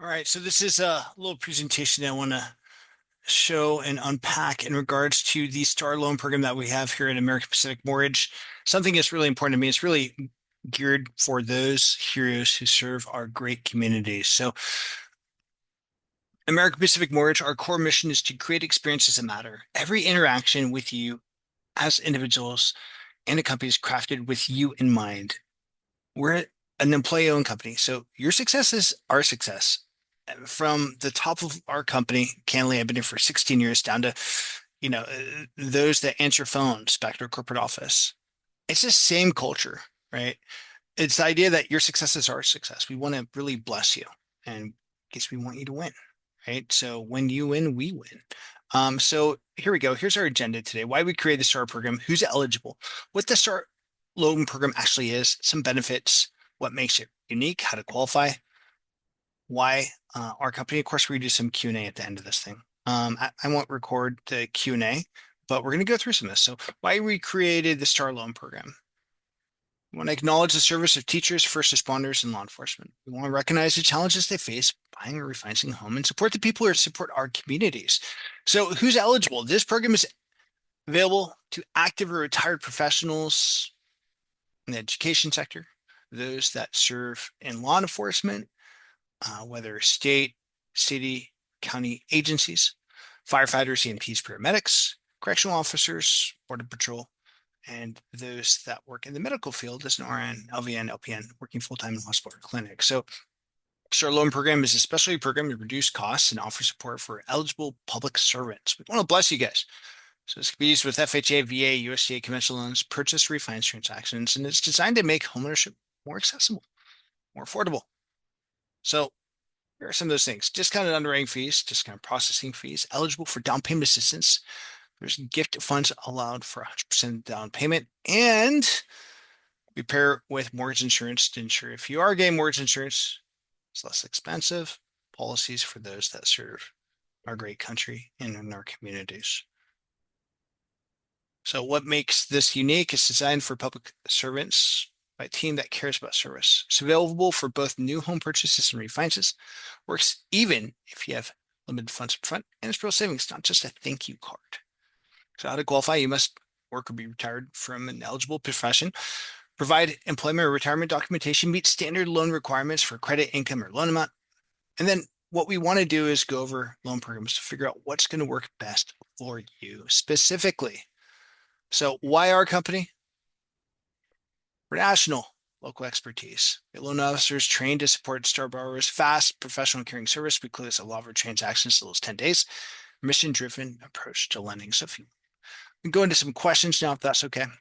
All right, so this is a little presentation I want to show and unpack in regards to the StAR loan program that we have here at American Pacific Mortgage. Something that's really important to me. It's really geared for those heroes who serve our great communities. So, American Pacific Mortgage, our core mission is to create experiences that matter. Every interaction with you as individuals and a company is crafted with you in mind. We're an employee-owned company, so your success is our success. From the top of our company, candidly, I've been here for 16 years, down to, those that answer phones back to our corporate office. It's the same culture, right? It's the idea that your success is our success. We want to really bless you, and guess we want you to win, right? So when you win, we win. So here we go. Here's our agenda today. Why we created the STAR program, who's eligible, what the STAR loan program actually is, some benefits, what makes it unique, how to qualify, why our company. Of course, we do some Q&A at the end of this thing. I won't record the Q&A, but we're going to go through some of this. So why we created the STAR loan program. We want to acknowledge the service of teachers, first responders, and law enforcement. We want to recognize the challenges they face buying or refinancing a home and support the people who support our communities. So who's eligible? This program is available to active or retired professionals in the education sector, those that serve in law enforcement, whether state, city, county agencies, firefighters, EMTs, paramedics, correctional officers, border patrol, and those that work in the medical field as an RN, LVN, LPN, working full-time in hospital or clinic. So STAR loan program is a specialty program to reduce costs and offer support for eligible public servants. We want to bless you guys. So this can be used with FHA, VA, USDA conventional loans, purchase refinance transactions, and it's designed to make homeownership more accessible, more affordable. So here are some of those things. Discounted underwriting fees, discounted processing fees, eligible for down payment assistance. There's gift funds allowed for 100% down payment, and we pair with mortgage insurance to ensure if you are getting mortgage insurance, it's less expensive. Policies for those that serve our great country and in our communities. So what makes this unique is designed for public servants by a team that cares about service. It's available for both new home purchases and refinances. Works even if you have limited funds up front, and it's real savings, not just a thank you card. So how to qualify? You must work or be retired from an eligible profession. Provide employment or retirement documentation, meet standard loan requirements for credit, income, or loan amount. And then what we want to do is go over loan programs to figure out what's going to work best for you specifically. So why our company? We're national, local expertise. We have loan officers trained to support STAR borrowers, fast, professional, caring service. We close a lot of our transactions in those 10 days. Mission-driven approach to lending. So if you can go into some questions now, if that's okay.